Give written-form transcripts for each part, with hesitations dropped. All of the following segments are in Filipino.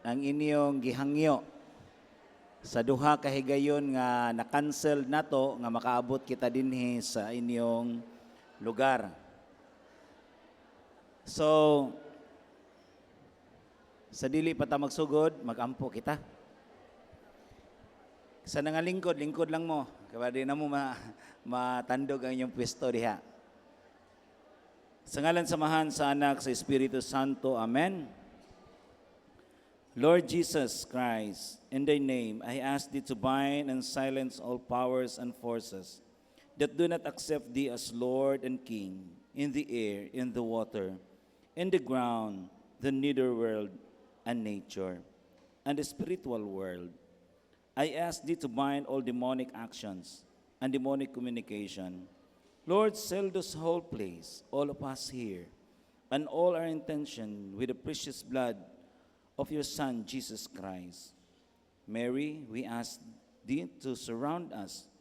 ang inyong gihangyo sa duha ka higayon nga na-cancel nato nga makaabot kita dinhi sa inyong lugar. So, sa dili pa ta magsugod, magampo kita. Sa nangalingkod, lingkod lang mo. Kaya di na mo matandog ang inyong pwesto diha. Sa ngalan samahan sa Anak, sa Espiritu Santo. Amen. Lord Jesus Christ, in thy name, I ask thee to bind and silence all powers and forces that do not accept thee as Lord and King in the air, in the water, in the ground, the nether world, and nature, and the spiritual world. I ask thee to bind all demonic actions and demonic communication. Lord, seal this whole place, all of us here, and all our intention with the precious blood of your Son, Jesus Christ. Mary, we ask thee to surround us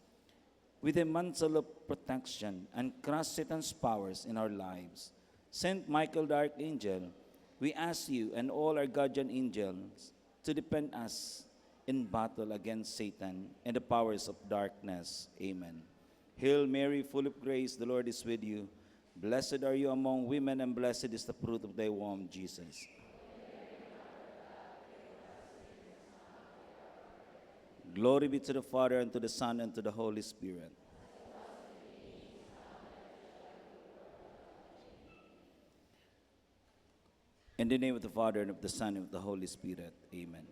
with a mantle of protection and crush Satan's powers in our lives. Saint Michael the Archangel, we ask you and all our guardian angels to defend us in battle against Satan and the powers of darkness. Amen. Hail Mary, full of grace, the Lord is with you. Blessed are you among women, and blessed is the fruit of thy womb, Jesus. Glory be to the Father, and to the Son, and to the Holy Spirit. In the name of the Father, and of the Son, and of the Holy Spirit. Amen.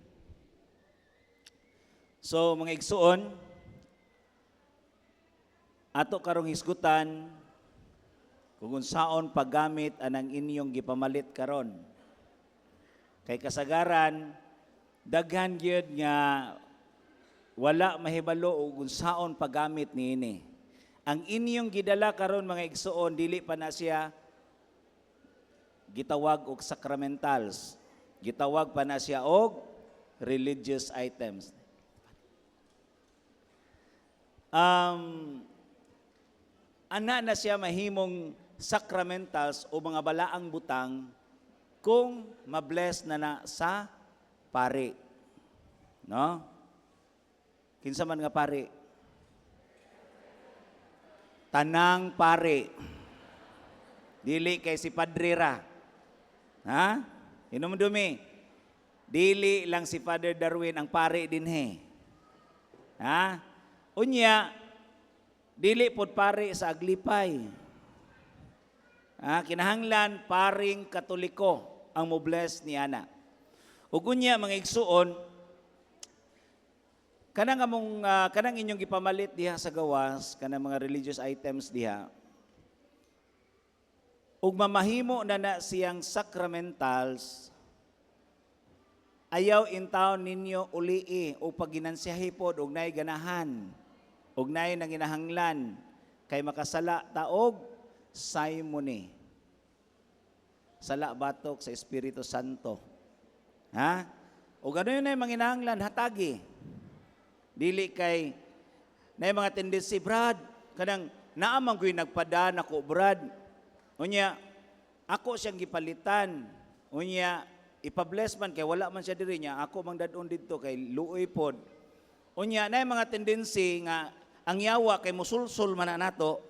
So, mga igsuon, ato karong hisgutan, kung unsaon paggamit anang inyong gipamalit karon. Kay kasagaran, daghan gyud nga wala mahibalo og unsaon paggamit niini. Ang inyong gidala karon mga igsuon, dili pa na siya gitawag og sacramentals. Gitawag pa na siya og religious items. Ana na siya mahimong sacramentals o mga balaang butang kung mabless na sa pari. No? Kinsa man nga pari? Tanang pari. Dili kay si Padre ra. Ha? Inom dumi. Dili lang si Father Darwin ang pari dinhi. Ha? Unya, dili pod pari sa Aglipay. Ha? Kinahanglan paring Katoliko ang mobless ni ana. Ug unya mga igsuon, kanang inyong gipamalit diha sa gawas, kanang mga religious items diha, ug mamahimo na siyang sacramentals, ayaw intaw ninyo ulii o paginansiyahi pod og nay ganahan, og nay nanginahanglan, kay makasala taog simony. Sala batok sa Espiritu Santo. Ha? O gano'n na yung manginahanglan, hatagi. Dili kay na mga tendency, Brad, kanang naamang ko'y nagpada na ko, Brad. Unya, ako siyang gipalitan. Unya, ipabless man, kay wala man siya diri niya, ako mang dadon dito, kay luoy pod. Unya, na mga tendency nga, ang yawa kay musulsul man na nato,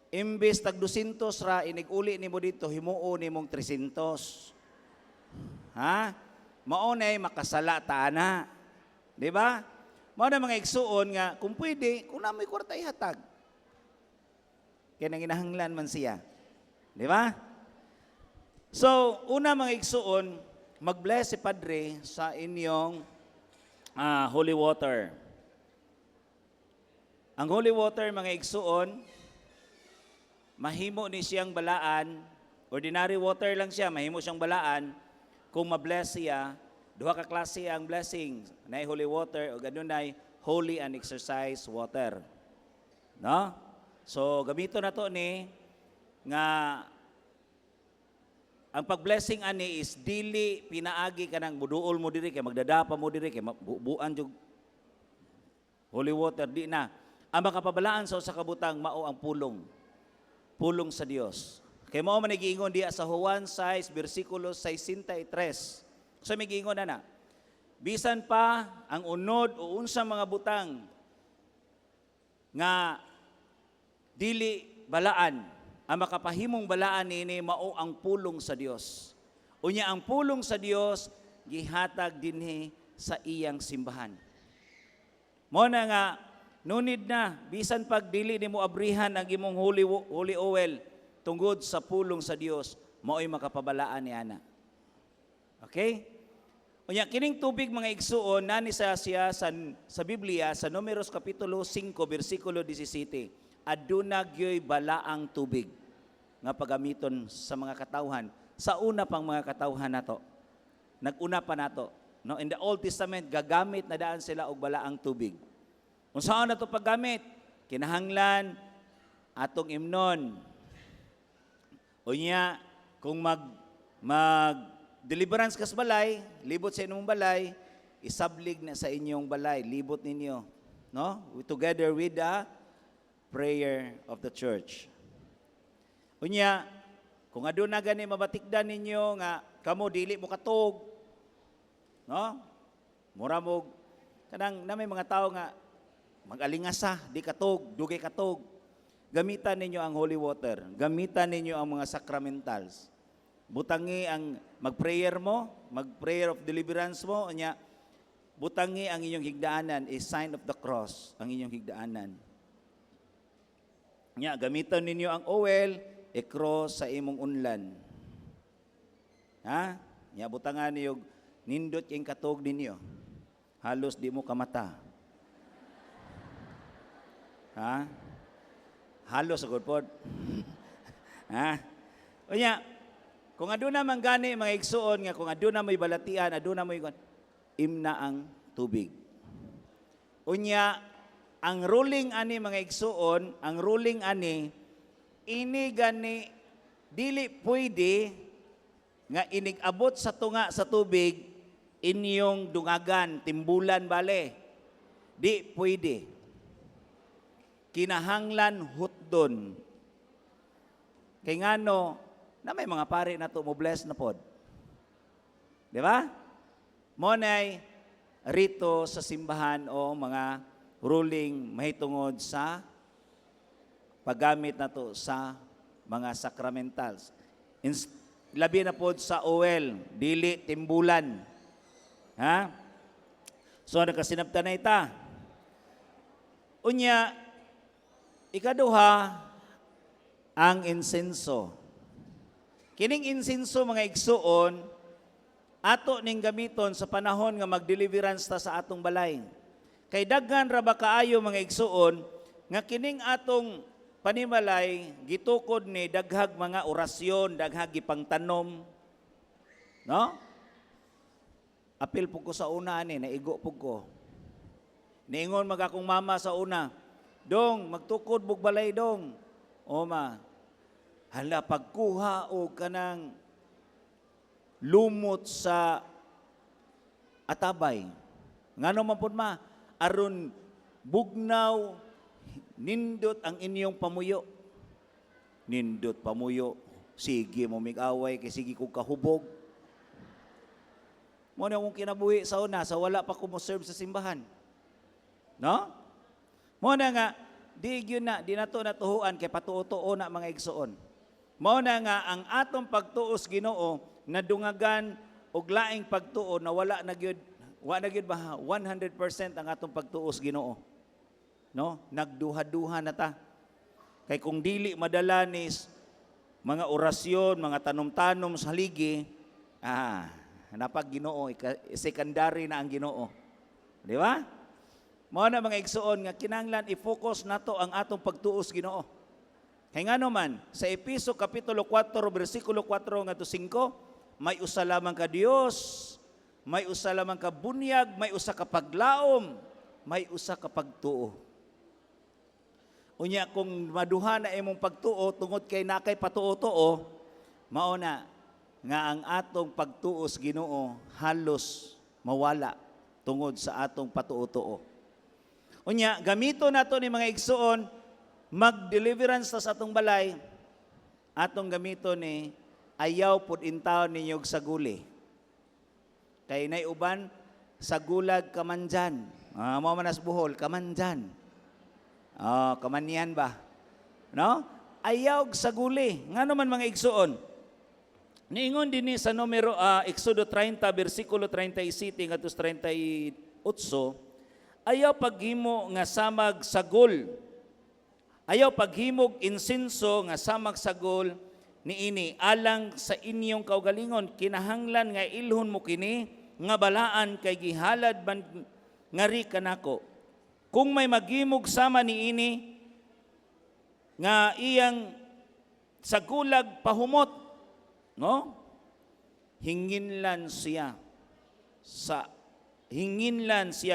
imbes tag 200 ra, iniguli ni mo dito, himuo ni mong 300. Ha? Maunay, makasala taana. Diba? Mao na mga igsuon nga, kung pwede, kung na may kwarta ihatag. Kaya nanginahanglan man siya. Di ba? So, una mga igsuon, mag-bless si Padre sa inyong holy water. Ang holy water, mga igsuon, mahimo ni siyang balaan, ordinary water lang siya, mahimo siyang balaan, kung ma-bless siya, duha ka klase ang blessing, nay holy water o ganunay holy and exercise water. No? So gamito na to ni nga ang pag-blessing ani is dili pinaagi kanang muduol mo diri kay magdadapa mo diri kay buuan jud holy water di na. Ang makapabalaan sa usa ka butang mao ang pulong. Pulong sa Dios. Kay mao man giingon diya sa Juan 6 bersikulo 63. So may giingon na. Bisan pa ang unod o unsa mga butang nga dili balaan, ang makapahimong balaan nini mao ang pulong sa Dios. Unya ang pulong sa Dios gihatag dinhi sa iyang simbahan. Mo na nga nunid na bisan pag dili nimo abrihan ang imong holy oil tungod sa pulong sa Dios, mao'y makapabalaan ni ana. Okay? Unya kining tubig mga igsuon nani siya sa Biblia sa Números kapitulo 5 bersikulo 17. Aduna gyoy balaang tubig nga pagamiton sa mga katawhan. Sa una pang mga katawhan nato. Naguna pa nato. No, in the Old Testament gagamit na daan sila og balaang tubig. Unsaon nato paggamit? Kinahanglan atong imnon. Unya kung mag deliverance kas balay, libot sa inyong balay, isablig na sa inyong balay, libot ninyo, no? Together with the prayer of the church. Unya, kung aduna gani mabatikdan ninyo nga kamo dili mo katog, no? Mura mo kanang na may mga tao nga mag-alingasa, di katog, dugay katog. Gamitan ninyo ang holy water, gamitan ninyo ang mga sacramentals. Butangi ang mag-prayer mo, mag-prayer of deliverance mo, anya butangi ang inyong higdaanan, a sign of the cross, ang inyong higdaanan. Nya gamitan ninyo ang oil, a cross sa imong unlan. Ha? Nya butangan niyo nindot king katog ninyo. Halos di mo kamata. Ha? Halos agad pod. Ha? Unya kung aduna man gani mga igsuon nga kung aduna may balatian, aduna may imna ang tubig. Unya ang ruling ani mga igsuon, ang ruling ani ini gani dili pwede nga inigabot sa tunga sa tubig inyong dungagan, timbulan bale. Di pwede. Kinahanglan hutdon. Kay ngano na may mga pari na to mo bless na pod. Di ba? Monay rito sa simbahan o mga ruling mahitungod sa paggamit na to sa mga sacramentals. Labi na pod sa oil, dili timbulan. Ha? So nakasinabtan na ita. Unya, ikaduha ang insenso. Kining insenso mga igsuon, ato ning gamiton sa panahon nga mag-deliverance ta sa atong balay. Kay daghan ra ba kaayo mga igsuon, nga kining atong panimalay, gitukod ni daghag mga orasyon, daghag ipangtanom. No? Apil po ko sa una ani, naigo po ko. Niingon mag akong mama sa una, Dong, magtukod bug balay dong. O ma, hala pagkuha o kanang lumot sa atabay. Ngano man pud ma, aron bugnaw nindot ang inyong pamuyo. Nindot pamuyo. Sige mo mig-away kay sige kog kahubog. Mo na akong kinabuhi sa una sa wala pa ko mo serve sa simbahan. No? Mo na nga di gyud na di nato natuhuan kay patuo-tuo na mga igsoon. Mao na nga ang atong pagtuos Ginoo nadungagan og laing pagtuo na wala na gyud ba 100% ang atong pagtuos Ginoo. No? Nagduha-duha na ta. Kay kung dili madala ni mga orasyon, mga tanom-tanom sa haligi, napag Ginoo, secondary na ang Ginoo. Di ba? Mao na mga igsuon nga kinahanglan i-focus nato ang atong pagtuos Ginoo. Kaya nga naman, sa Episo Kapitulo 4, versikulo 4 nga to 5, may usa lamang ka Dios, may usa lamang ka bunyag, may usa ka paglaom, may usa ka pagtuo. Unya kung maduha na imong pagtuo tungod kay nakay patuo-tuo, mao na nga ang atong pagtuos Ginoo halos mawala tungod sa atong patuo-tuo. Unya gamito nato ni mga igsuon mag-deliverance ta sa atong balay, atong gamito ni ayaw pud intaw ninyo sa guli. Kay nay uban sa gulag kamanjan. Mao man as Bohol kamanjan. Kamanyan ba? No? Ayaw sa guli. Ngano man mga igsuon? Niingon din sa numero Exodo 30 bersikulo 37 ngadto 38, ayaw paghimo nga samag sagol. Ayaw paghimog insinso nga samag sagol niini alang sa inyong kaugalingon kinahanglan nga ilhon mo kini nga balaan kay gihalad man ngari kanako. Kung may maghimog sama niini nga iyang sagulag pahumot, no? Hinginlan siya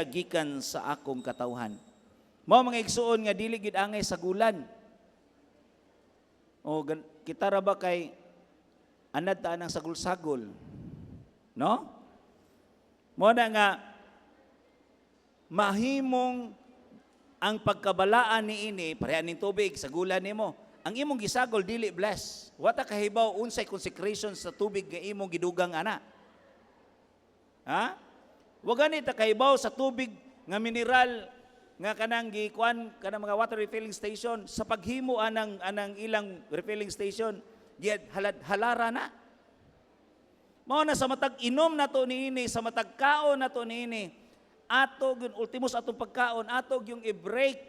gikan sa akong katawhan. Mao mga igsuon nga dili gid angay sagulan. Kita ra ba kay anad ta nang sagol-sagol. No? Mo na nga mahimong ang pagkabalaan niini pareha ning tubig sagulan nimo. Ang imong gisagol dili bless. Wata kahibaw unsay consecration sa tubig nga imong gidugang ana. Ha? Wa gani ta kahibaw sa tubig nga mineral nga kanang gikuan kanang mga water refilling station sa paghimo anang ilang refilling station giyad halara na. Mao na sa matag inom nato niini, sa matag kaon nato niini, ato gyud ultimos atong pagkaon, ato yung i-break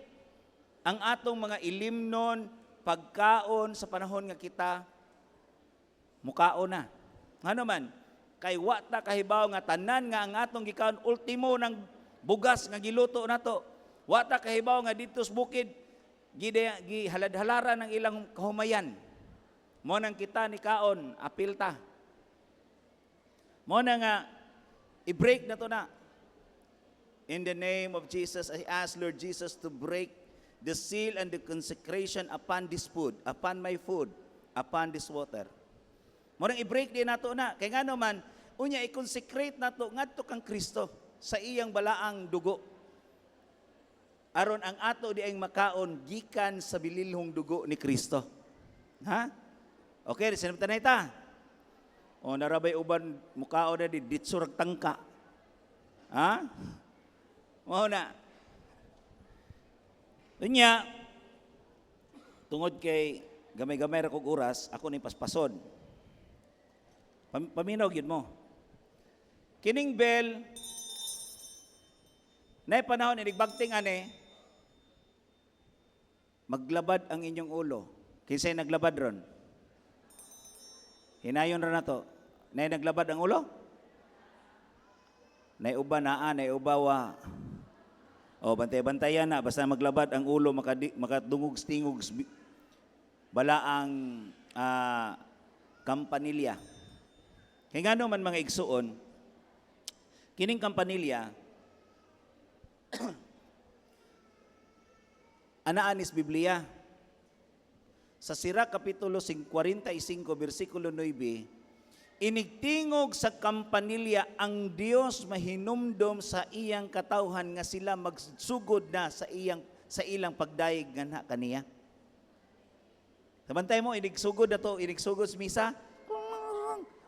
ang atong mga ilimnon pagkaon sa panahon nga kita mukaon na. Ngano man kay wa ta kahibaw nga tanan nga ang atong gikaon ultimo ng bugas nga giluto nato. Wa ta kahibaw nga dito sa bukid gihalad-halaran ng ilang kahumayan. Mo nang kita ni kaon apil ta. Mo na nga i-break na to na. In the name of Jesus, I ask Lord Jesus to break the seal and the consecration upon this food, upon my food, upon this water. Mo nang i-break din nato na. Kay ngano man unya i-consecrate nato ngadto kang Kristo sa iyang balaang dugo. Aron ang ato di ay makaon gikan sa bililhong dugo ni Kristo. Ha? Okay, sinabtan na ita. O narabay uban mukaon na di ditsurag tangka. Ha? Mao na. Unya tungod kay gamay-gamay ra kog oras, ako ni paspason. Paminaw gyud mo. Kining bell nay panahon inigbagting ani maglabad ang inyong ulo. Kinsay naglabad ron? Hinayon ra nato. Nay naglabad ang ulo? Nay uba naa, nay ubawa. Bantay-bantayan na basta maglabad ang ulo makadungog-tingog balaang kampanilya. Kay ngano man mga igsuon, kining kampanilya anaanis Biblia. Sa Sira Kapitulo 45, versikulo 9, inigtingog sa kampanilya ang Dios mahinumdom sa iyang katawhan nga sila magsugod na sa ilang pagdayeg nga kaniya. Sabantay mo, inigsugod na to, inigsugod sa misa,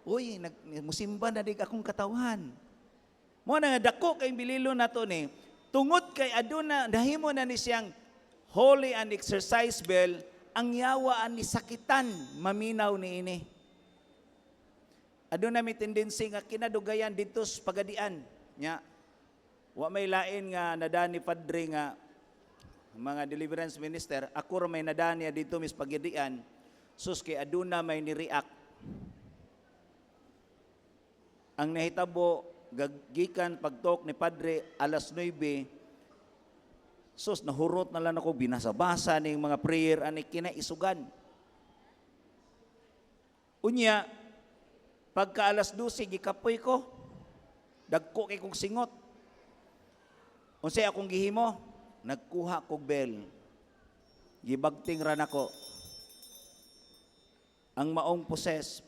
uy, musimba na dig akong katawhan. Mo na nga dako kay bililo na to ni, tungod kay aduna, nahimo na ni siyang holy and exercise bell, ang yawaan ni sakitan, maminaw ni ini. Aduna may tendency nga kinadugayan dito sa pagadian. Nya, wa may lain nga nadani padre nga mga deliverance minister, ako ra may nadani dito mis pagadian, sus kay aduna may ni-react. Ang nahitabo, gagikan pagtok ni padre alas 9, sus, nahurot na lang ako, binasa-basa ng mga prayer, ani kinaisugan. Unya, pagka alas 12, gikapoy ko, dagko kay kong singot. Unsay akong gihimo, nagkuha kog bell. Gibagting ran ako. Ang maong poses,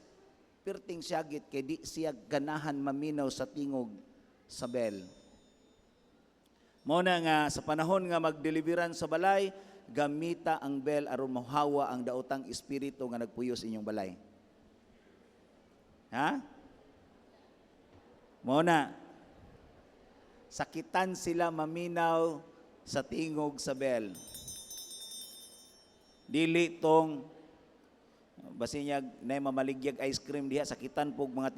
pirting siyagit, kay di siya ganahan maminaw sa tingog sa bell. Mo na nga sa panahon nga magdeliveran sa balay, gamita ang bell aron mahawa ang daotang espiritu nga nagpuyo sa inyong balay. Ha? Mao na, sakitan sila maminaw sa tingog sa bell. Dili tong basi niya nay mamaligyag ice cream diha, sakitan pog mga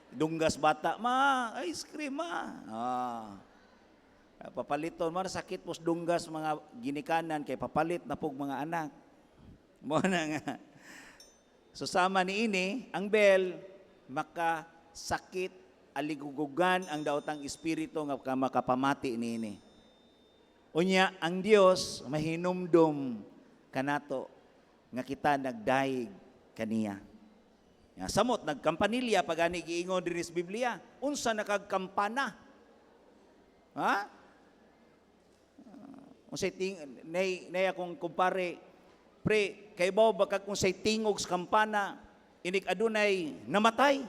dunggas bata, ma ice cream ma. Papaliton mo na sakit pos dunggas mga ginikanan kay papalit na pog mga anak. Mo na nga. So sama ni ini ang bell makasakit aligugugan ang daotang espiritu nga makapamati niini. Unya ang Dios mahinumdum kanato nga kita nagdaig kaniya. Samot nagkampanilya pagani giingon diri sa Biblia, unsa nakagkampana? Ha? Unsay nay akong kumpare pre kay bao baka unsay tingog sa kampana inig adunay namatay.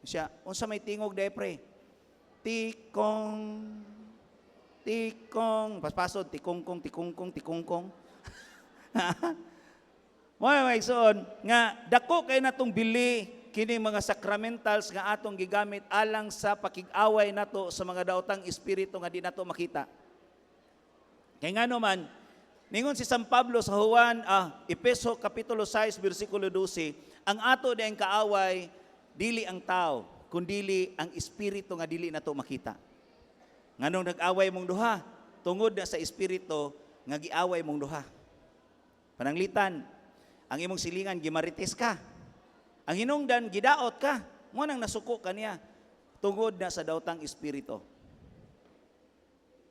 Siya, unsa may tingog day pre? Tikong tikong paspasod tikongkong tikongkong tikongkong. Mga igsoon nga dako kay natong bili kini mga sacramentals nga atong gigamit alang sa pakig-away nato sa mga daotang espiritu nga di nato makita. Kay ngano man ningon si San Pablo sa Efeso kapitulo 6 bersikulo 12, ang ato daing kaaway dili ang tao kundili ang espiritu nga dili nato makita. Nganong nag-away mong duha tungod na sa espiritu nga giaway mong duha. Pananglitan, ang imong silingan gimarites ka. Ang hinungdan gidaot ka. Mo nang nasuko kaniya tungod na sa daotang espiritu.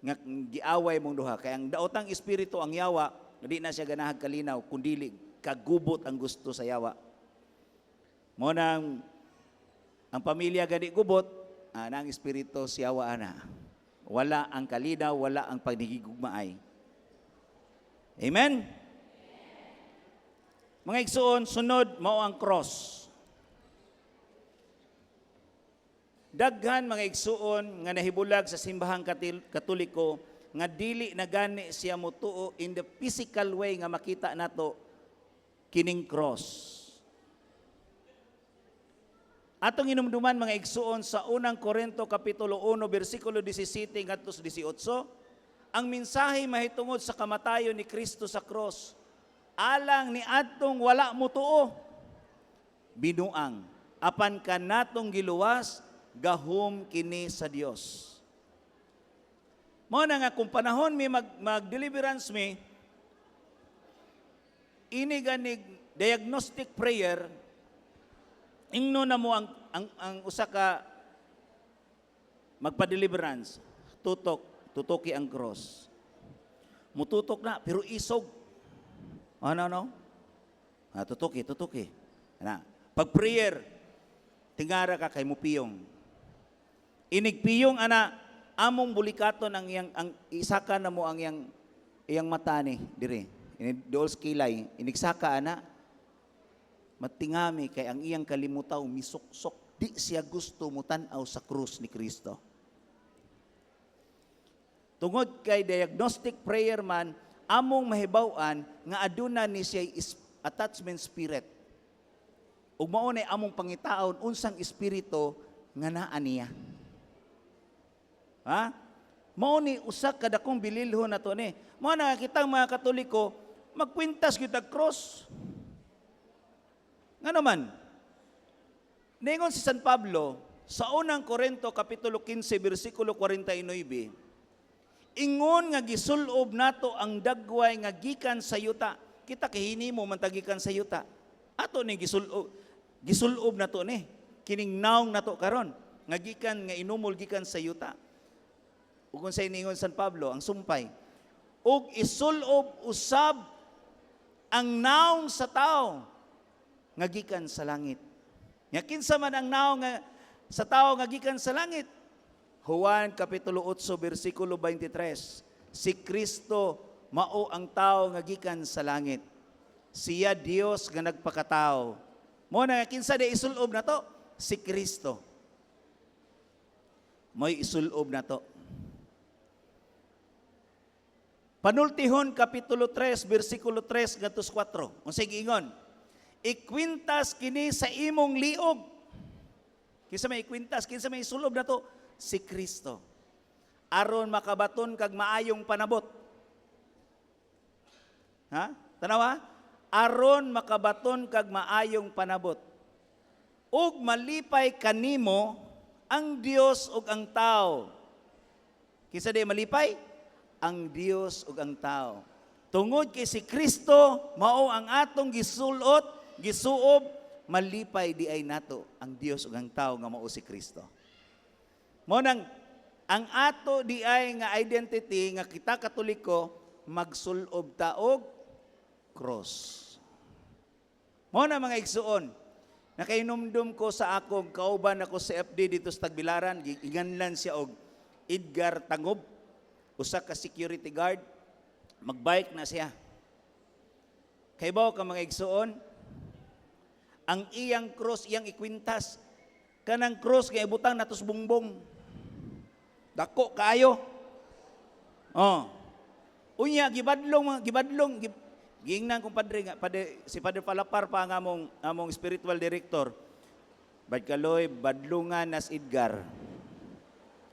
Nga giaway mong duha kay ang daotang espiritu ang yawa, di na siya ganahag kalinaw kundi kagubot ang gusto sa yawa. Mo nang ang pamilya gani gubot, ang espiritu sa yawa ana. Wala ang kalinaw, wala ang pagdigugmaay. Amen. Mga igsoon, sunod mao ang cross. Daghan mga igsoon nga nahibulag sa simbahang Katoliko nga dili na gani siya motuo in the physical way nga makita nato kining cross. Atong inumduman mga igsoon sa unang Korinto kapitulo 1 bersikulo 17 ngadto 18, ang mensahe mahitungod sa kamatayon ni Kristo sa cross. Alang ni atong wala mo tuo, binuang, apan kanatong giluwas, gahom kini sa Dios. Mo na nga kung panahon mi mag-deliverance mi, ini ganig diagnostic prayer, ingno na mo ang usa ka magpa-deliverance, tutoki ang cross. Mututok na, pero isog. Ano? Tutuki. Pag prayer, tingara ka kay mupiyong. Inig piyong among bulikaton ang isaka na mo ang iyang mata ni dire. Dool skilay, inigsaka matingami kay ang iyang kalimutaw misuksok, di siya gusto mutanaw sa krus ni Kristo. Tungod kay diagnostic prayer man, among mahibaw-an nga aduna ni siya attachment spirit. Ug mao nay among pangitaon unsang espiritu nga naa niya. Ha? Mao ni usa ka dakong bililhon nato ni. Mao na kitang mga Katoliko magkwintas gyud og cross. Ngano man? Ningon si San Pablo sa unang Korinto kapitulo 15 bersikulo 49, ingon nga gisulob nato ang dagway nga gikan sa yuta. Kita kahini mo man tagikan sa yuta. Ato ni gisulob nato ni. Kining naong nato karon nga gikan nga inumol gikan sa yuta. Ug unsay ningon San Pablo ang sumpay. Ug isulob usab ang naong sa tao nga gikan sa langit. Nga kinsa man ang naong nga sa tao nga gikan sa langit? Juan kapitulo 8 bersikulo 23. Si Kristo mao ang tao nga gikan sa langit. Siya Dios nga nagpakatao. Mo na kinsa di isulob nato? Si Kristo. Mo'y isulob nato. Panultihon kapitulo 3 bersikulo 3 ngadto 4. Unsay giingon? Ikwintas kini sa imong liog. Kinsa may ikwintas, kinsa may isulob na to? Si Kristo. Aron makabaton kag maayong panabot. Ha? Tanawa? Aron makabaton kag maayong panabot. Ug malipay kanimo ang Dios ug ang tao. Kinsa di malipay? Ang Dios ug ang tao. Tungod kay si Kristo mao ang atong gisulot, gisuob, malipay di ay nato ang Dios ug ang tao nga mao si Kristo. Mo nang ang ato di ay nga identity nga kita Katoliko magsulob ta og cross. Mo na mga igsuon, nakainomdom ko sa akong kauban ako sa FD dito sa Tagbilaran, giganlan siya og Edgar Tangob, usa ka security guard, magbike na siya. Kay bao ka mga igsuon, ang iyang cross, iyang ikwintas, kanang cross kay ibutang natos bungbong. Dako kaayo. Oh. Unya gibadlong giingnan kumpadre nga si Padre Palapar pa nga among spiritual director. Badkaloy badlungan nas Edgar.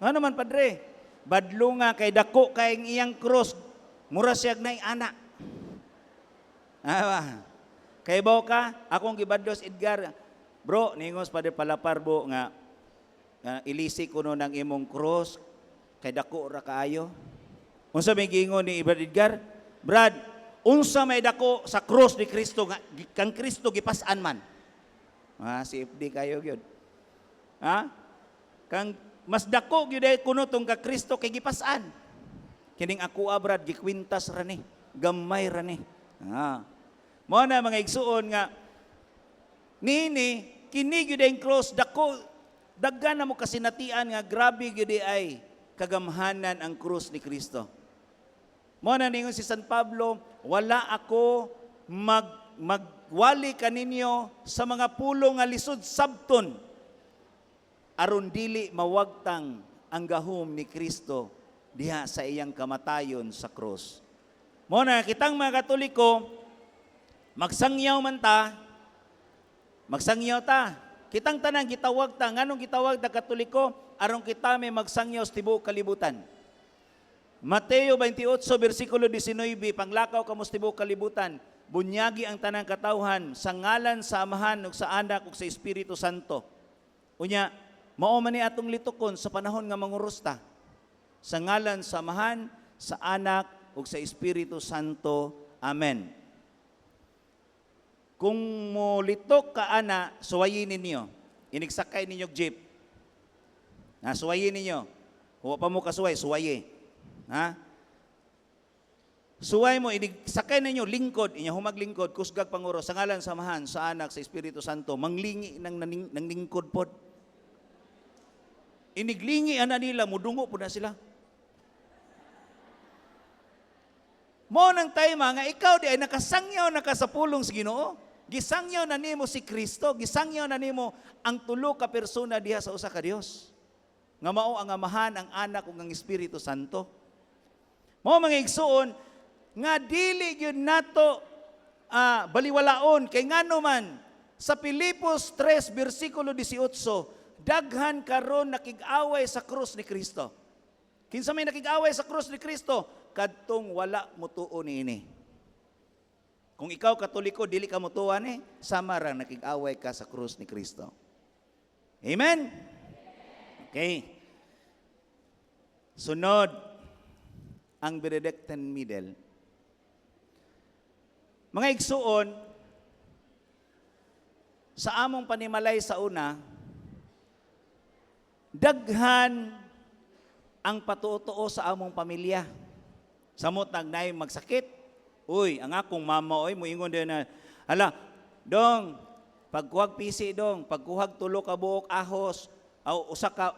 Ano man padre? Badlunga kay dako kay iyang cross. Mura siya nay anak. Kay bao ka akong gibadlos Edgar. Bro, ningos Padre Palapar bo nga ilisi kuno ng imong cross kay dako ra kaayo. Unsa may giingon ni Edgar? Brad, unsa may dako sa cross ni Kristo nga kang Kristo gipas-an man. Si FD kayo gyud. Kang mas dako gyud ay kuno tong ka Kristo kay gipas-an. Kining ako brad gikwintas ra ni, gamay ra ni. Mao na mga igsuon nga nini kini gyud ang cross dako daghan na mo kasinatian nga grabe gyud ay kagamhanan ang krus ni Kristo. Mo na ningon si San Pablo, wala ako magwali kaninyo sa mga pulong nga lisod sabton aron dili mawagtang ang gahom ni Kristo diha sa iyang kamatayon sa krus. Mo na kitang mga Katoliko magsangyaw man ta, magsangyaw ta. Kitang tanang gitawag ta, nganong gitawag ta Katoliko aron kita may magsangyaw sa tibuok kalibutan. Mateo 28 versikulo 19, panglakaw kamo sa tibuok kalibutan, bunyagi ang tanang katawhan sa ngalan sa Amahan ug sa Anak ug sa Espiritu Santo. Unya, mao man ni atong litukon sa panahon nga mangurusta. Sa ngalan sa Amahan, sa Anak ug sa Espiritu Santo. Amen. Kung mo litok ka ana, suwayin ninyo. Inigsakay ninyo jeep. Suwayin ninyo. Huwa pa mo kasuway, suwaye. Suway mo, sakay ninyo, lingkod, inya humaglingkod, kusgag panguro, sa ngalan samahan, sa Anak, sa Espiritu Santo, manglingi ng lingkod pod. Iniglingi ana nila, mudungo po na sila. Mo nang time nga, ikaw di ay nakasangyaw na ka sa pulong sa Ginoo. Gisangyaw na nimo si Kristo, gisangyaw na nimo ang tulo ka persona diha sa usa ka Dios. Nga mao ang Amahan, ang Anak ug ang Espiritu Santo. Mao mga igsuon nga dili gyud nato baliwalaon kay ngano man sa Filipos 3 bersikulo 18 daghan karon nakig-away sa krus ni Kristo. Kinsa may nakig-away sa krus ni Kristo kadtong wala mutuo niini. Kung ikaw Katoliko dili ka mutuan sama ra nakig-away ka sa krus ni Kristo. Amen. Okay. Sunod ang benedictine middle. Mga igsuon, sa among panimalay sa una, daghan ang patutuo sa among pamilya. Samot nagnay magsakit. Uy, ang akong mama, muingon din na, hala, dong, pagkuhag pisi dong, pagkuhag tulo ka buok ahos, usa ka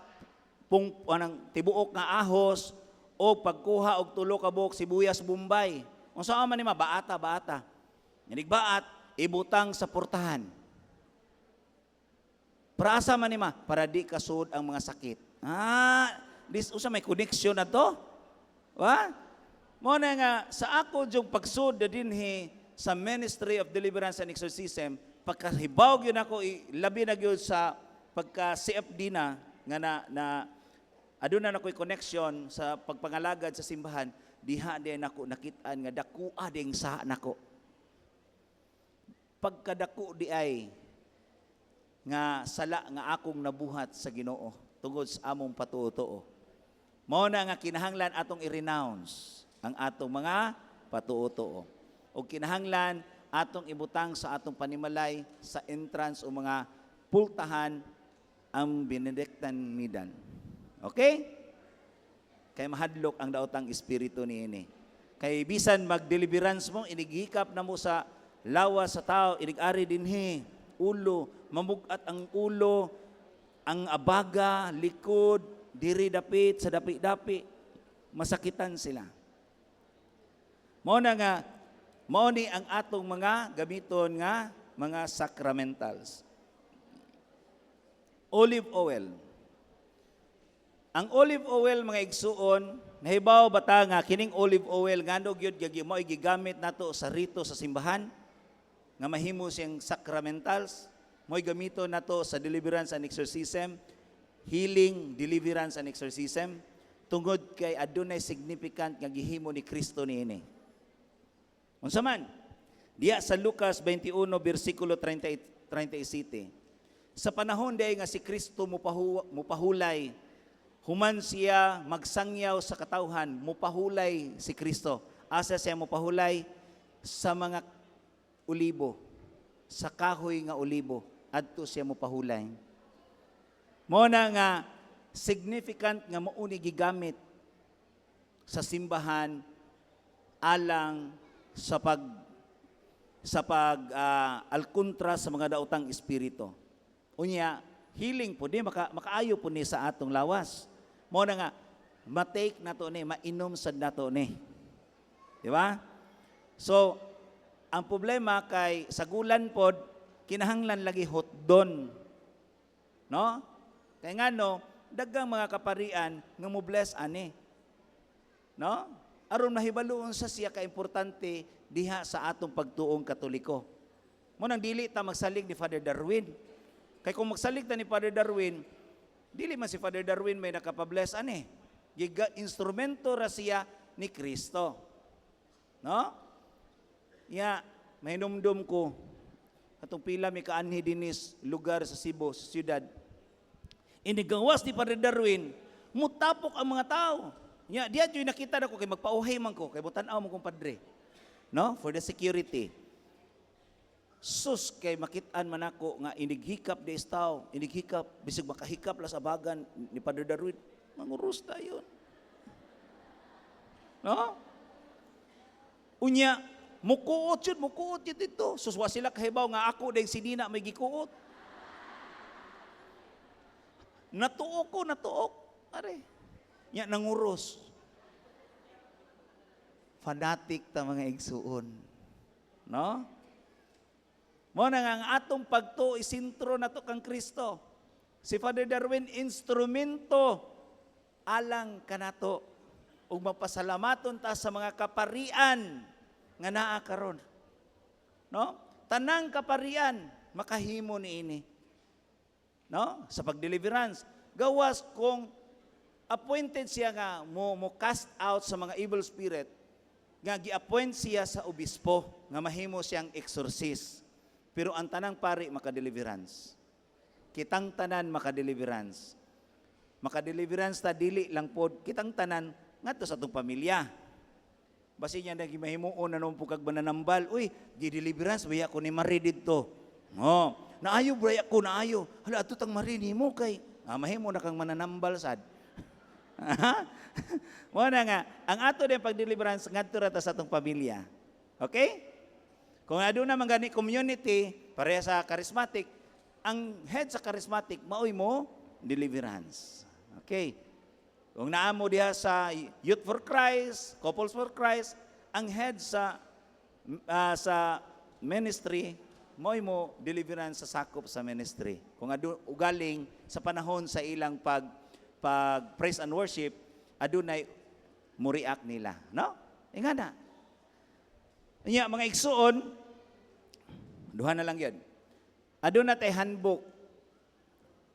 tibuok nga ahos, o pagkuha og tulo ka buok sibuyas Bombay. Unsa man ni baata. Nigbaat ibutang sa portahan. Para asa man ni para di kasud ang mga sakit. This usa may connection na to. Mo na nga sa ako jung pagsud dinhi sa Ministry of Deliverance and Exorcism, pagkahibaw gyud ako labi na gyud sa pagka CFD na nga na aduna na ko'y connection sa pagpangalagad sa simbahan, diha din ako nakitaan nga dakua ding sa nako. Pagkadako di ay nga sala nga akong nabuhat sa Ginoo tungod sa among patuo-tuo. Mao na nga kinahanglan atong i-renounce ang atong mga patuo-tuo. O kinahanglan atong ibutang sa atong panimalay sa entrance o mga pultahan ang Benedictine Midan. Okay? Kay mahadlok ang daotang espiritu niini. Kay bisan mag-deliverance mo, inigikap na mo sa lawas sa tao, inig-ari dinhi, ulo, mamugat ang ulo, ang abaga, likod, diri dapit, sa dapi-dapi, masakitan sila. Mao na nga, mao ni ang atong mga gamiton nga mga sacramentals. Olive oil. Ang olive oil, mga igsuon, nahibaw bata nga kining olive oil ngano gyud mo gigamit nato sa rito sa simbahan nga mahimo siyang sacramentals, mo'y gamito nato sa deliverance and exorcism, healing, deliverance and exorcism, tungod kay adunay significant nga gihimo ni Kristo niini. Unsa man? Diya sa Lucas 21 bersikulo 37. Sa panahon day nga si Kristo mupahulay, human siya magsangyaw sa katawhan, mupahulay si Kristo. Asa siya mupahulay? Sa mga ulibo, sa kahoy nga ulibo, adto siya mupahulay. Mao na nga significant nga mauni gigamit sa simbahan alang sa alkontra sa mga daotang espiritu. Unya, healing po di makaayo po ni sa atong lawas. Mao na nga ma-take nato ni, mainom sad nato ni. Di ba? So, ang problema kay sagulan pod kinahanglan lagi hotdon. No? Kay ngano daghang mga kaparian nga mo bless ani. No? Aron mahibaluon sa siya ka importante diha sa atong pagtuong Katoliko. Mo nang dili ta magsalig ni Father Darwin. Kay kung magsalig ta ni Father Darwin, dili man si Father Darwin may nakapabless ani. Giga instrumento ra siya ni Kristo. No? Ya, mahinumdum ko atong pila mi kaanhi dinis lugar sa Cebu, sa siyudad. Inigawas ni Father Darwin, mutapok ang mga tao. Ya, diya yung nakita na ko kay magpauhay man ko kay butan-aw mo kong padre. No? For the security. Sus kay makitaan man ako nga inighikap des tao, inighikap bisig makahikap la sa bagan ni Father Darwin, mangurus tayo. No? Unya mukuot yun dito. Suswa sila kahibaw nga ako dahil sinina may gikuot. Natuok. Are. Nya nanguros. Fanatic ta mga igsuon. No? Mo na nga ang atong pagtuo isintro nato kang Kristo. Si Father Darwin instrumento alang kanato ug mapasalamaton ta sa mga kaparian nga naa karon. No? Tanang kaparian makahimo niini. No? Sa pagdeliverance, gawas kung appointed siya nga mo cast out sa mga evil spirit, nga gi-appoint siya sa obispo nga mahimo siyang exorcist. Pero ang tanang pari makadeliverance. Kitang tanan makadeliverance. Makadeliverance ta dili lang pod kitang tanan ngadto sa atong pamilya. Basi niya nagimahimuon na nung pugkag mananambal, uy, gi-deliverance baya ko ni Marie didto. Oh, naayo bray ako, naayo. Hala ato tang Marie nimo kay mahimo na kang mananambal sad. Mo na nga, ang ato din pag-deliverance ngadto ra ta sa atong pamilya. Okay? Kung aduna man gani community pareha sa charismatic, ang head sa charismatic maoy mo deliverance. Okay? Kung naamo diha sa Youth for Christ, Couples for Christ, ang head sa ministry, mo'y mo deliverance sa sakop sa ministry. Kung ugaling sa panahon sa ilang pag praise and worship, adunay mo react nila. No? Inga na. Nya, mga igsuon, duha na lang yan. Aduna tay handbook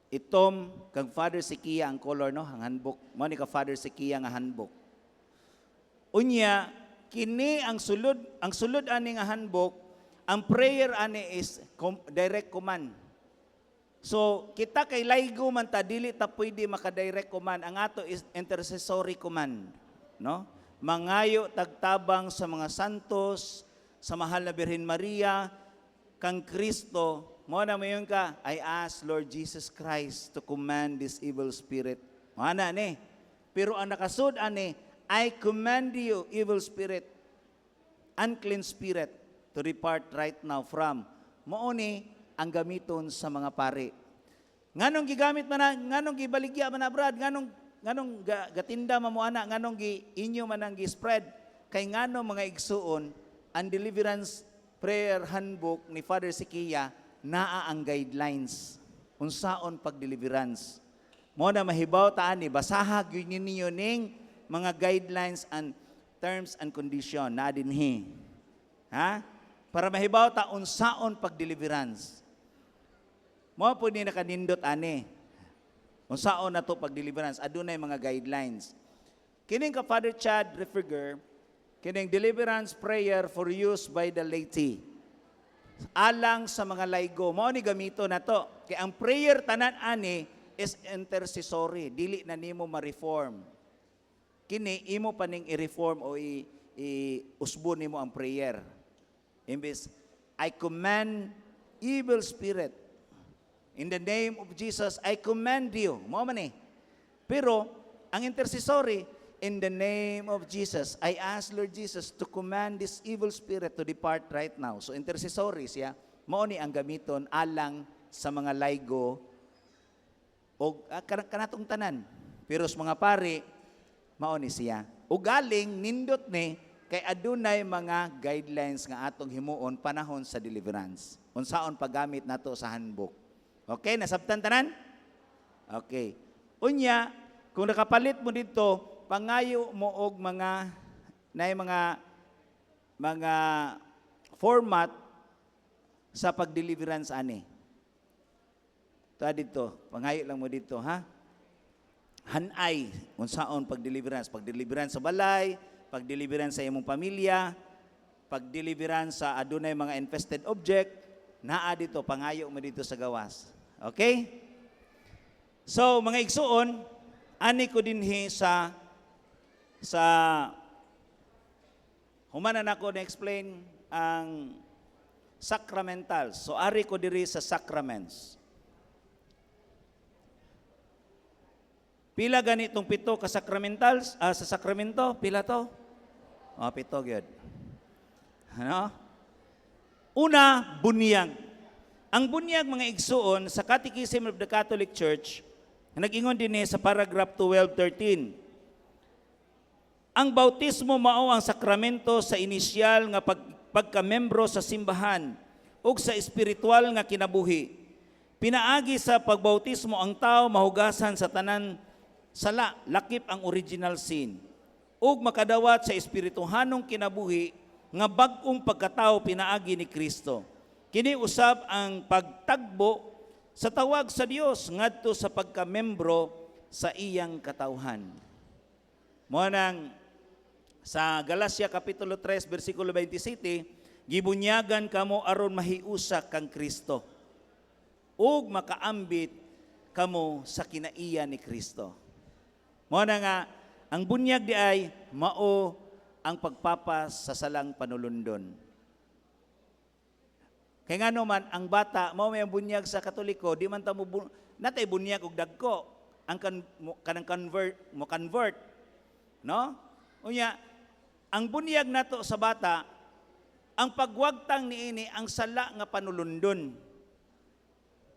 itom kag Father Sikia ang color no, ang handbook. Mao ni ka Father Sikia nga handbook. Unya kini ang sulod ani nga handbook, ang prayer ani is direct command. So kita kay laygo man ta dili ta pwede maka-direct command. Ang ato is intercessory command, no? Mangayo tagtabang sa mga santos, sa mahal na Birhen Maria, kang Kristo. Mo na mayon ka, I ask Lord Jesus Christ to command this evil spirit. Mo na ni. Pero ang nakasud ani, I command you, evil spirit, unclean spirit, to depart right now from. Mo ni ang gamiton sa mga pari. Nganong gigamit man nganong gibaligya man brad, nganong gatinda man mo ana, nganong inyo man ang gi-spread kay nganong mga igsuon ang deliverance prayer handbook ni Father Sikia naa ang guidelines unsaon pag-deliverance. Mo na mahibaw ta ani basahag yun ninyo ning mga guidelines and terms and condition na dinhi. Ha? Para mahibaw ta unsaon pag-deliverance. Mo po ni nakanindot ani. Unsaon na to pag-deliverance? Adunay mga guidelines. Kining ka Father Chad Refriger, kining deliverance prayer for use by the laity. Alang sa mga laygo. Mao ni gamito na to. Kay ang prayer tanan ani is intercessory. Dili na nimo ma-reform. Kini imo pa ning i-reform o i-usbon nimo ang prayer. Imbes, I command evil spirit. In the name of Jesus, I command you. Mao man eh. Pero, ang intercessory, in the name of Jesus, I ask Lord Jesus to command this evil spirit to depart right now. So, intercessory siya, mao ni ang gamiton alang sa mga laygo o kanatong tanan. Pero sa mga pari, mao ni siya. O galing, nindot ni, kay adunay mga guidelines nga atong himuon panahon sa deliverance. Unsaon paggamit nato sa handbook. Okay, nasabtan tanan? Okay. Unya, kung nakapalit mo dito, pangayo mo og mga format sa pag-deliverance ani. Ta dito, pangayo lang mo dito, ha? Hanay, unsaon pag-deliverance sa balay, pag-deliverance sa imong pamilya, pag-deliverance sa adunay mga infested object, naa dito, pangayo mo dito sa gawas. Okay? So, mga igsuon, ani ko dinhi sa humanan ako na-explain ang sacramentals. So, ari ko diri sa sacraments. Pila ganitong pito ka sacramentals? Sa sakramento, pila to? Pito gyud. Ano? Una, bunyag. Ang bunyag, mga igsuon, sa Catechism of the Catholic Church, nag-ingon din sa paragraph 12:13. Ang bautismo mao ang sakramento sa inisyal nga pagkamembro sa simbahan ug sa espiritual nga kinabuhi. Pinaagi sa pagbautismo ang tao mahugasan sa tanan sala, lakip ang original sin, ug makadawat sa espirituhanong kinabuhi nga bag-ong pagkatao pinaagi ni Kristo. Kini usab ang pagtagbo sa tawag sa Dios ngadto sa pagkamembro sa iyang katawhan. Mo nang sa Galacia kapitulo 3 bersikulo 27, gibunyagan kamo aron mahiusa kang Kristo ug makaambit kamo sa kinaiya ni Kristo. Mo na nga ang bunyag di ay mao ang pagpapas sa salang panulundon. Kaya nga naman, ang bata, mao may bunyag sa Katoliko, di man ta mo natay bunyag og dagko, ang kanang convert, no? Unya, ang bunyag nato sa bata, ang pagwagtang niini ang sala nga panulundon.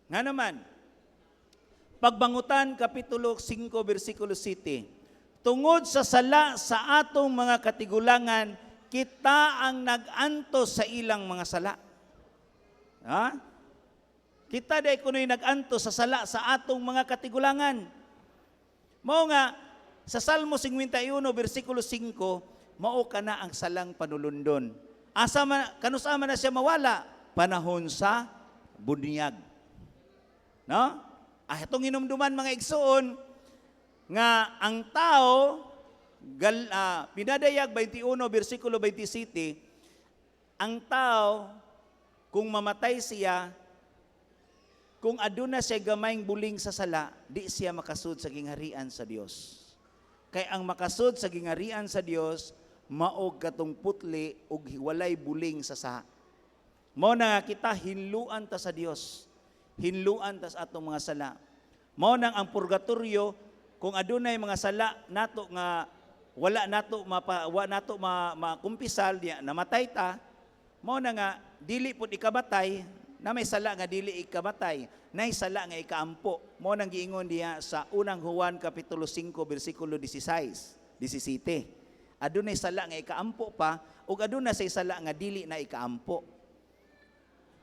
Nga naman, Pagbangutan kapitulo 5 bersikulo 7. Tungod sa sala sa atong mga katigulangan, kita ang nag-antos sa ilang mga sala. Ha? Kita day kuno'y nag-antos sa sala sa atong mga katigulangan. Mao nga, sa Salmo 51, versikulo 5, mao ka na ang salang panulundon. Kanusama na siya mawala? Panahon sa bunyag. No? Itong hinumduman mga igsoon, nga ang tao, pinadayag 21, versikulo 27, ang tao, kung mamatay siya, kung aduna siya gamayng buling sa sala, di siya makasud sa gingharian sa Dios. Kay ang makasud sa gingharian sa Dios, maog katong putli ug walay buling sa saha. Mao na nga kita hinluan ta sa Dios. Hinluan ta sa atong mga sala. Mao nang ang purgatorio, kung adunay mga sala nato nga wala nato makumpisal diya, namatay ta, mao na nga dili pud ikabatay, na may sala nga dili ikabatay, nay sala nga ikaampo. Mao nang giingon diya sa unang Juan kapitulo 5 bersikulo 17. Adunay sala nga ikaampo pa ug aduna say sala nga dili na ikaampo.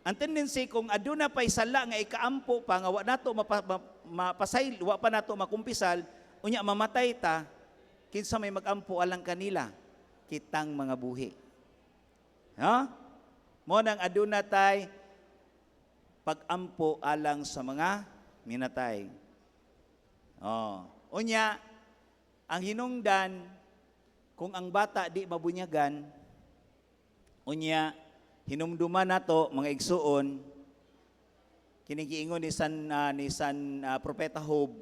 Ang tendency kung aduna pay sala nga ikaampo pa nga wa nato mapasayl, wa pa nato makumpisal, unya mamatay ta, kinsa may magampo alang kanila? Kitang mga buhi. Ha? Mo nang aduna tay pag-ampo alang sa mga minatay. Unya, ang hinungdan, kung ang bata di mabunyagan, unya, hinumduman nato mga igsuon, kinigiingon ni San Propeta Job,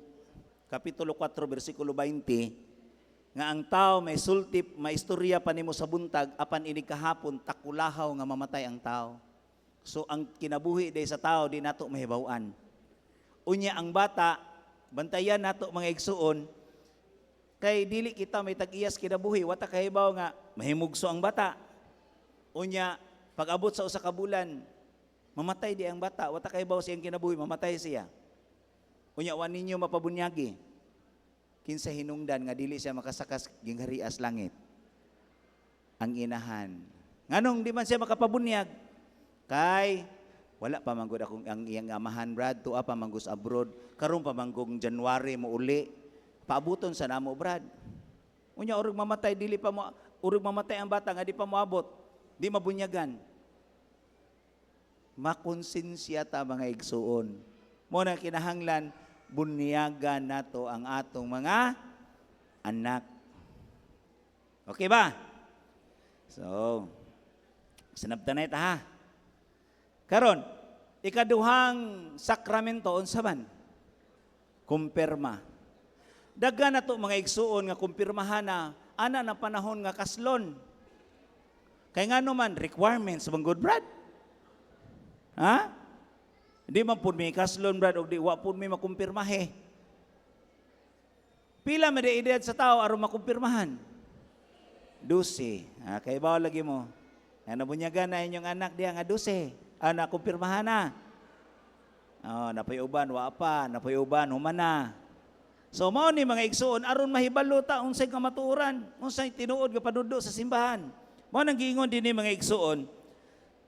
kapitulo 4, versikulo 20, nga ang tao may sultip, may istorya pa nimo sa buntag, apan ini kahapon takulahaw nga mamatay ang tao. So ang kinabuhi day sa tao di nato mahibaw-an. Unya ang bata, bantayan nato mga igsuon, kay dili kita may tag-iyas kinabuhi, wata kahibaw nga mahimugso ang bata. Unya pag abot sa usa ka bulan, mamatay di ang bata, wata kahibaw siyang kinabuhi, mamatay siya. Unya wa ninyo mapabunyagi. Kinsa hinungdan nga dili siya makasakas gingharias langit. Ang inahan. Nganong di man siya makapabunyag? Kay wala pa manggod akong ang iyang amahan Brad, tuwa pa manggos abroad, karon pa manggong January mo uli, paabuton sa namo Brad. Unya urog mamatay dili pa mo, urog mamatay ang bata nga di pa moabot, di mabunyagan. Makonsensya ta mga igsuon. Mo na kinahanglan bunyagan nato ang atong mga anak. Okay ba? So, sinabtanay ta ha. Karon, ikaduhang sakramento unsa man? Kumpirma. Daghan nato mga igsuon nga kumpirmahan na ana na panahon nga kaslon. Kay ngano man requirements bang good Brad? Ha? Di man pud may kaslon Brad og di wa pud may makumpirmahe. Pila man edad sa tao aron makumpirmahan? 12. Kay bawo lagi mo. Ano bunyagan na inyong anak diya nga 12. Nakumpirmahan na. Napayuban, wa pa. Napayuban, humana. So, mao ni mga igsuon, aron mahibalo ta, unsay kamatuoran, unsay tinuod nga panudo sa simbahan. Mao nang giingon din ni mga igsuon,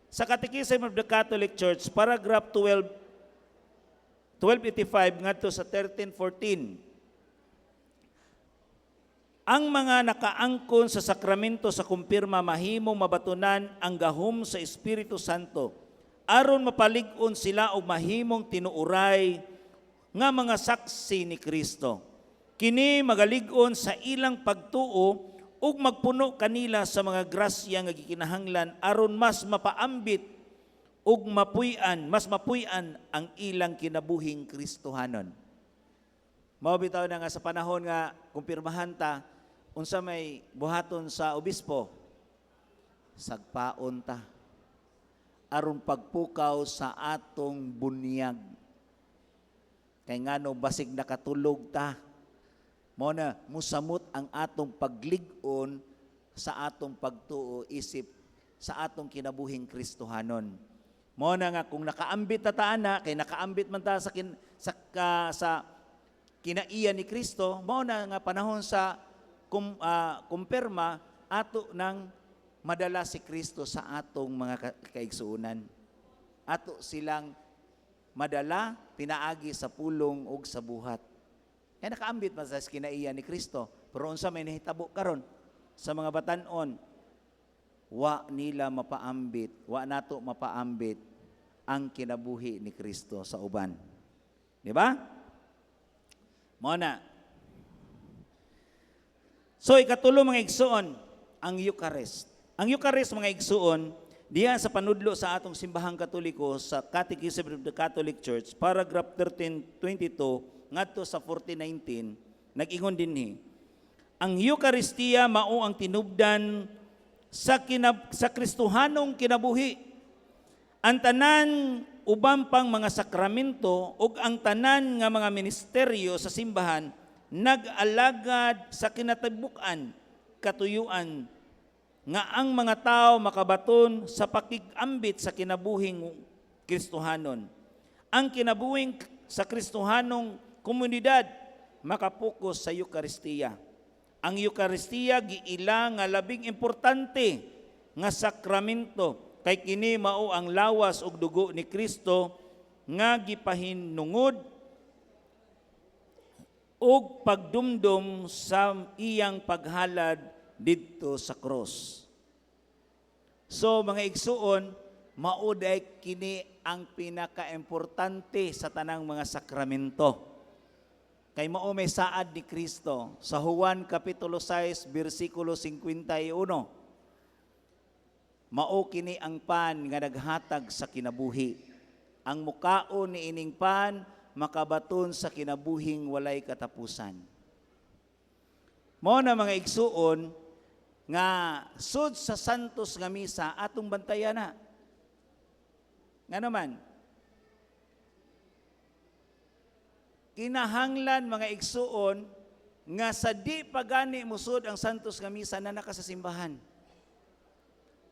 sa Catechism of the Catholic Church, paragraph 1285 ngadto sa 1314, ang mga nakaangkon sa sakramento sa kumpirma mahimong mabatunan ang gahom sa Espiritu Santo aron mapalig-on sila og mahimong tinuuray nga mga saksi ni Kristo. Kini magalig-on sa ilang pagtuo ug magpuno kanila sa mga grasya nga gikinahanglan aron mas mapaambit ug mas mapuy-an ang ilang kinabuhing Kristohanon. Mao bitaw na nga sa panahon nga kumpirmahan ta, unsa may buhaton sa obispo, sagpaon ta aron pagpukaw sa atong bunyag. Kay ngano basig nakatulog ta, mo na musamot ang atong paglig-on sa atong pagtuo isip sa atong kinabuhing Kristohanon. Mo na nga kung nakaambit ta ana, kay nakaambit man ta sa kinaiya ni Kristo, mo na nga panahon sa kumpirma ato nang madala si Kristo sa atong mga kaigsuunan. Ato silang madala, pinaagi sa pulong ug sa buhat. Kaya nakaambit man sa kinaiya ni Kristo. Pero unsa may nahitabo karon sa mga batan-on, wa nila mapaambit, wa nato mapaambit ang kinabuhi ni Kristo sa uban. Di ba? Mao na. So ikatulo mga igsuon, ang Eucharist. Ang Eucharist mga igsuon, diya sa panudlo sa atong simbahang Katoliko sa Catechism of the Catholic Church, paragraph 1322 ngadto sa 1419, nag-ingon dinhi, ang Eucharistia mao ang tinubdan sa Kristohanong kinabuhi. Ang tanan uban pang mga sakramento ug ang tanan nga mga ministeryo sa simbahan nag-alagad sa kinatibuk-an, katuyuan nga ang mga tao makabaton sa pakig-ambit sa kinabuhing Kristohanon. Ang kinabuhing sa Kristohanong komunidad makapokus sa Eucharistia. Ang Eucharistia giila nga labing importante nga sakramento kay kini mao ang lawas ug dugo ni Kristo nga gipahinungod ug pagdumdum sa iyang paghalad didto sa cross. So mga igsuon, mauday kini ang pinakaimportante sa tanang mga sakramento. Kay mao may saad ni Kristo sa Juan kapitulo 6 bersikulo 51. Mao kini ang pan nga naghatag sa kinabuhi. Ang mukaon ni ining pan makabaton sa kinabuhing walay katapusan. Mao na mga igsuon nga sud sa santos nga misa atong bantayana. Nga naman, kinahanglan mga igsuon nga sa di pagani musud ang santos nga misa na naka sa simbahan.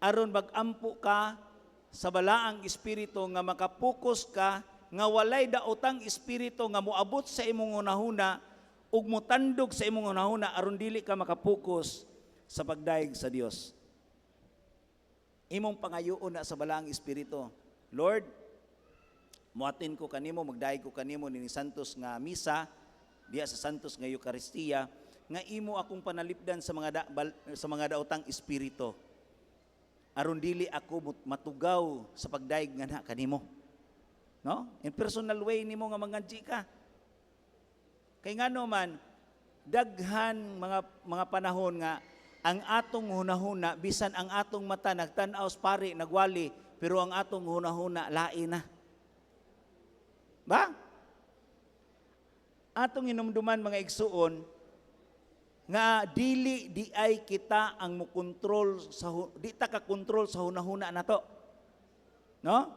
Aron magampo ka sa balaang espiritu nga makapokus ka nga walay daotang espiritu nga moabot sa imong unahuna ug motandog sa imong unahuna aron dili ka makapokus sa pagdaig sa Dios. Imong pangayoon na sa balaang espiritu, Lord, muatin ko kanimo, magdaig ko kanimo ni santos nga misa diya sa santos nga Eucharistia nga imo akong panalipdan sa mga daotang espiritu aron dili ako matugaw sa pagdaig nga na kanimo. No? In personal way nimo nga mangadji ka. Kay ngano man daghan mga panahon nga ang atong hunahuna bisan ang atong mata nagtan-aw pari nagwali pero ang atong hunahuna lain na. Ba? Atong inumduman mga igsuon nga dili di ay kita ang mukontrol sa di ta ka kontrol sa hunahuna nato. No?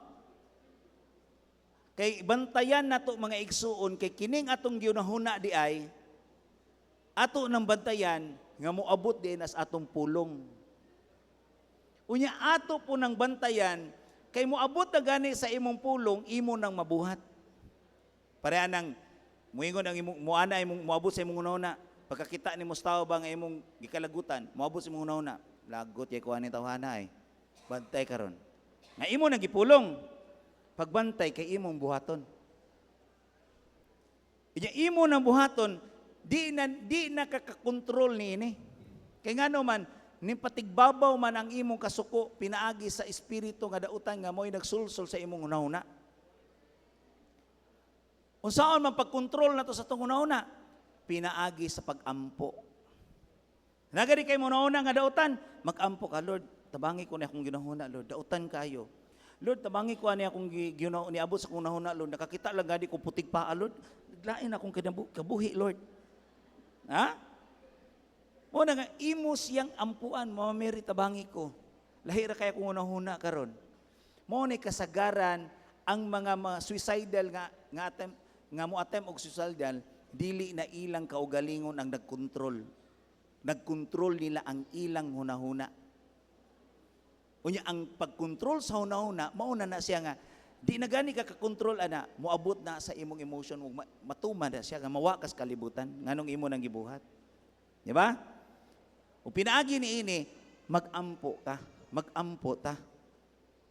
Kay bantayan nato mga igsuon kay kining atong ginahuna di ay ato nang bantayan nga moabot din as atong pulong. Unya ato po nang bantayan kay moabot na gani sa imong pulong imo nang mabuhat. Pareha nang muingon ang imong muana imong moabot sa imong unahuna. Pagkakita ni Mustafa ba nga imong gikalagutan, moabot sa imong unahuna. Lagot yay kuha ni tawhana ay. Bantay karon. Nga imo nang gipulong. Pagbantay kay imong buhaton. Inya imo nang buhaton, di na kakakontrol ni ini. Kay ngano man ning patigbabaw man ang imong kasuko pinaagi sa espiritu nga dautan nga mo'y nagsulsol sa imong unahuna. Unsaon man pagkontrol nato sa tong unahuna? Pinaagi sa pagampo. Nagari kay mo una nga dautan, magampo ka, Lord. Tabangi ko ni akong ginahuna, Lord. Dautan kayo. Lord, tabangi ko ani akong niabot sa akong nahuna, Lord. Nakakita lang gadi ko putik pa, Lord. Lain akong kabuhi, Lord. Ha? Mo na nga imo siyang ampuan, mamameri tabangi ko. Lahira kaya kung unahuna karon. Mo ni kasagaran ang mga suicidal nga mo attempt og suicidal dili na ilang kaugalingon ang nagkontrol. Nagkontrol nila ang ilang hunahuna. Unya ang pagkontrol sa hunahuna, mauna na siya nga di na gani ka kakontrol ana, moabot na sa imong emotion ug matuma na siya nga mawakas kalibutan nganong imo nang gibuhat. Di ba? O pinaagi ni ini, magampo ka, magampo ta.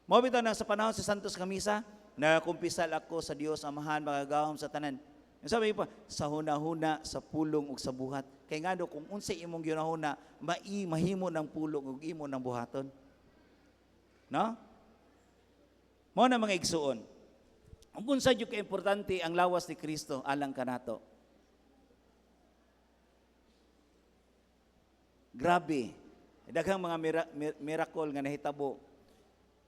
Mao bitaw na sa panahon sa Santos nga Misa, nakumpisal ako sa Dios Amahan magagahom sa tanan. Sabi pa, sa hunahuna, sa pulong ug sa buhat. Kay ngano kung unsay imong ginahuna, mahimo ng pulong ug imo ng buhaton. No? Mao na mga igsuon. Kung unsa jud ka importante ang lawas ni Kristo alang kanato. Grabe. Daghang mga miracle nga nahitabo.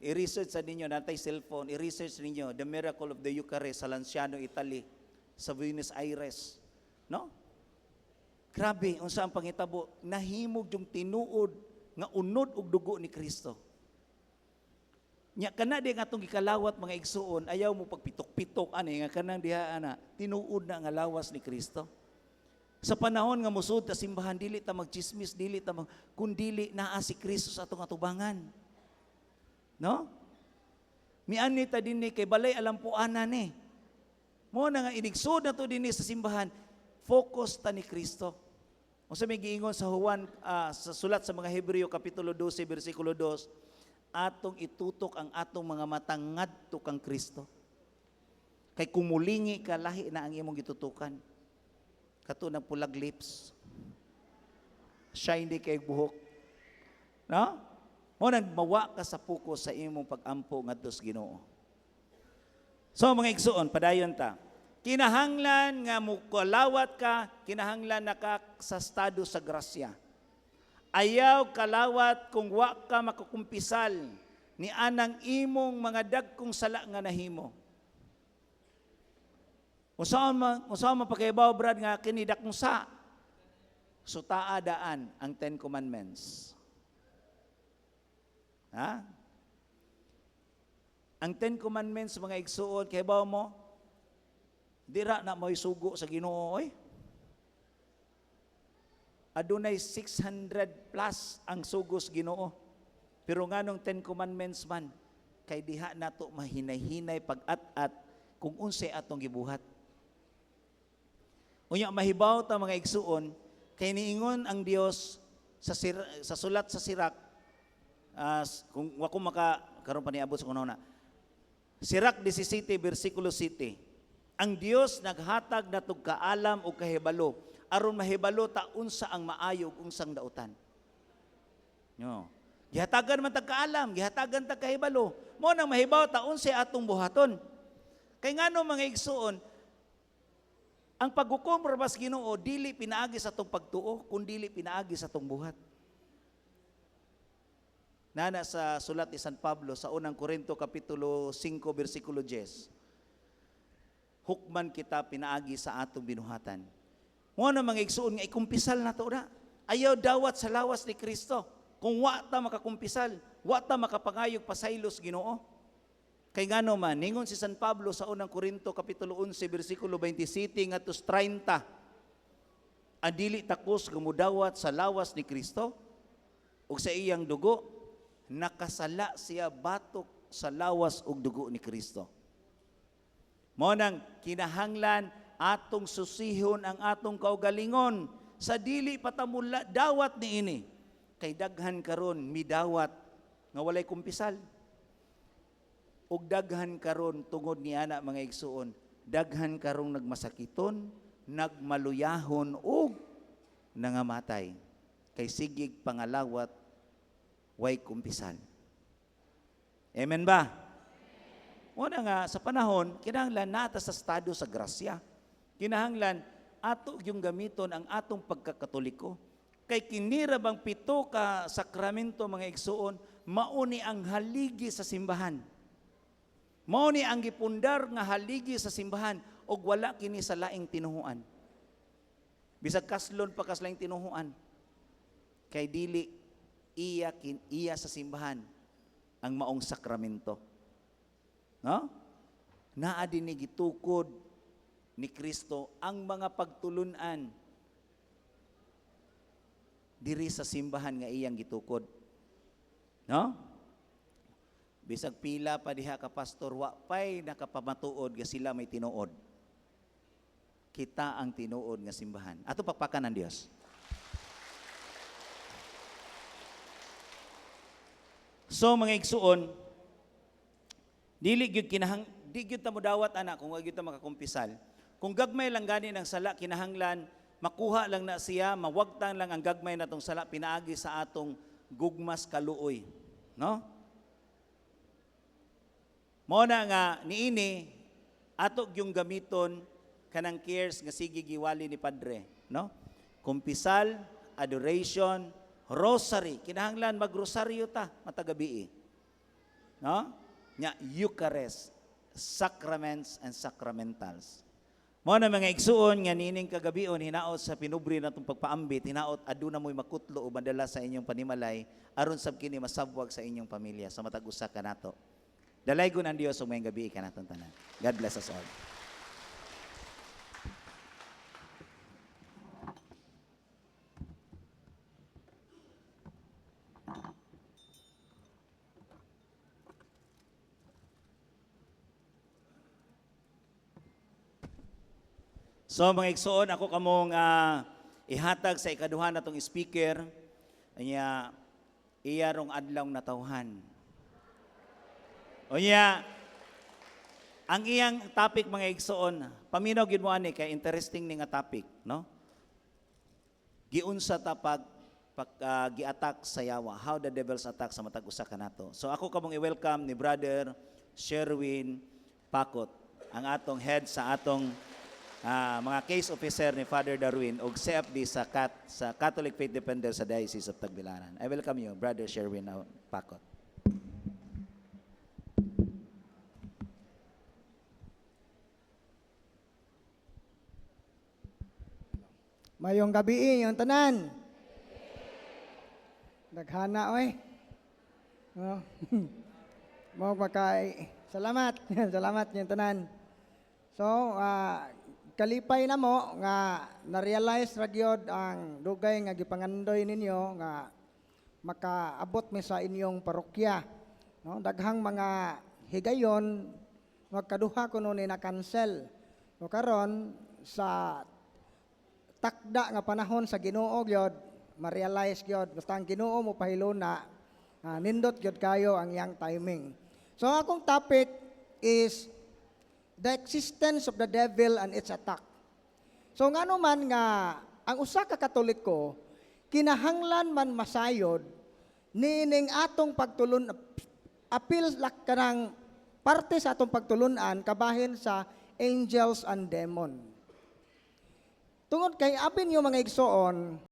I-research sa ninyo, natay cellphone, i-research ninyo, the miracle of the Eucharist sa Lanciano, Italy, sa Buenos Aires. No? Grabe, unsa ang pangitabo, nahimog yung tinuod nga unod og dugo ni Kristo. Nya kana di nga atong gikalawat mga igsuon, ayaw mo pagpitok-pitok ani nga kanang diha ana, tinuod na nga lawas ni Kristo. Sa panahon nga musud ta simbahan, dili ta magchismis, dili ta kun dili naa si Kristo sa atong atubangan. No? Miani ta dinhi kay balay alampuanan ni. Mo na nga inigsud na to dinhi sa simbahan, focus ta ni Kristo. Unsa may giingon sa Juan sa sulat sa mga Hebreo kapitulo 12 bersikulo 2, atong itutok ang atong mga mata ngadto kang Kristo. Kay kumulingi ka lahi na ang imong gitutukan. Kato ng pulag lips. Shiny kay buhok. No? Mo nagmawa ka sa focus sa imong pag-ampo ngadto sa Ginoo. So mga igsuon, padayon ta. Kinahanglan nga mukalawat ka, kinahanglan na ka sa estado sa grasya. Ayaw kalawat kung wa ka makakumpisal ni anang imong mga dagkong sala nga nahimo. Usaon man pakibaw brad nga kini dakong sa sutaa daan ang 10 Commandments. Ha? Ang 10 Commandments mga igsuon kay bawo mo dira na mo'y sugo sa Ginoo oy. Adunay 600 plus ang sugos Ginoo. Pero nganong 10 Commandments man kay diha nato mahinay-hinay pag-at-at kung unsay atong gibuhat. Unya mahibaw ta mga igsuon kay niingon ang Dios sa sulat sa Sirak. Kung wako karon pa niabot sa kunana. Sirak 17 bersikulo 7. Ang Dios naghatag natog kaalam o kahibalo aron mahibalo ta unsa ang maayo ug unsang dautan. Yo. Gihatagan man tag kaalam, gihatagan tag kahibalo. Mo nang mahibaw ta unsay atong buhaton. Kay ngano mga igsuon, ang paghukom rabas Ginoo dili pinaagi sa atong pagtuo, kundi dili pinaagi sa atong buhat. Nana sa sulat ni San Pablo sa unang Korinto kapitulo 5 bersikulo 10. Hukman kita pinaagi sa atong binuhatan. Mo na mga igsuon nga ikumpisal na to na. Ayaw dawat sa lawas ni Kristo. Kung wa ta makakumpisal, wa ta makapangayog pasaylos Ginoo. Kay ngano man ningon si San Pablo sa unang Korinto kapitulo 11 bersikulo 27 ngadto 30. Adili takos gumudawat sa lawas ni Kristo ug sa iyang dugo nakasala siya batok sa lawas ug dugo ni Kristo. Mao nang kinahanglan atong susihon ang atong kaugalingon sa dili patamula dawat niini kay daghan karon midawat nga walay kumpisal. Ug daghan karon tungod ni ana mga igsuon, daghan karong nagmasakiton, nagmaluyahon ug nangamatay kay sigig pangalawat way kumpisal. Amen ba? Una nga, sa panahon, kinahanglan nata sa estado sa grasya. Kinahanglan, ato yung gamiton ang atong pagkakatoliko. Kay kinira bang 7 ka sakramento mga igsuon, mauni ang haligi sa simbahan. Mauni ang gipundar nga haligi sa simbahan, og wala kini sa laing tinuhuan. Bisag kaslon pa kas laing tinuhuan. Kay dili iya sa simbahan ang maong sakramento. No? Naa din ni gitukod ni Kristo ang mga pagtulunan diri sa simbahan nga iyang gitukod. No? Bisag pila pa diha ka pastor, wa pay nakapamatuod nga sila may tinuod. Kita ang tinuod nga simbahan. Ato pakpakan ng Dios. So mga igsuon, dili gyud ta modawat ana kung wa gyud ta makakumpisal. Kung gagmay lang gani ng sala kinahanglan makuha lang na siya, mawagtang lang ang gagmay natong sala pinaagi sa atong gugmas kaluoy, no? Mao na nga niini ato yung gamiton kanang cares nga sige giwali ni Padre, no? Kumpisal, adoration, Rosary, kinahanglan magrosaryo ta matagabi. No? Nya Eucharist, sacraments and sacramentals. Mo na mga igsuon nga nining kagabion hinaot sa pinubri natong pagpaambit, hinaot aduna mo'y makutlo o madala sa inyong panimalay aron sab kini masabwag sa inyong pamilya sa matag usa kanato. Dalaygon ang Dios ug mayong gabi kanatong tanan. God bless us all. So mga igsoon, ako kamong ihatag sa ikaduhan natong speaker, anya iya rong adlaw natawhan. Unya, ang iyang topic mga igsoon, paminaw gid mo ani kay interesting ni nga topic, no? Giunsa ta pag gi-attack sa yawa, how the devils attack sa matag usa kanato. So ako kamong i-welcome ni Brother Sherwin Pakot, ang atong head sa atong mga case officer ni Father Darwin og CFD sa Catholic Faith Defender sa Diocese of Tagbilaran. I welcome you, Brother Sherwin Pakot. Mayong gabi yung tanan. Naghana oy. Oh. Mo makay. Salamat. Salamat yung tanan. So, kalipay na mo nga na-realize ra gyud ang dugay nga gipangandoy ninyo nga makaabot mi sa inyong parokya, no? Daghang mga higayon magkaduha kuno ni na-cancel. So karon sa takda nga panahon sa Ginoo gyud ma-realize gyud basta ang Ginoo mo pahiluna nindot gyud kayo ang iyang timing. So akong topic is the existence of the devil and its attack. So ngano man nga ang usa ka Katoliko kinahanglan man masayod nining atong pagtulon apil kanang parte sa atong pagtulunan kabahin sa angels and demon. Tungod kay apin yung mga igsoon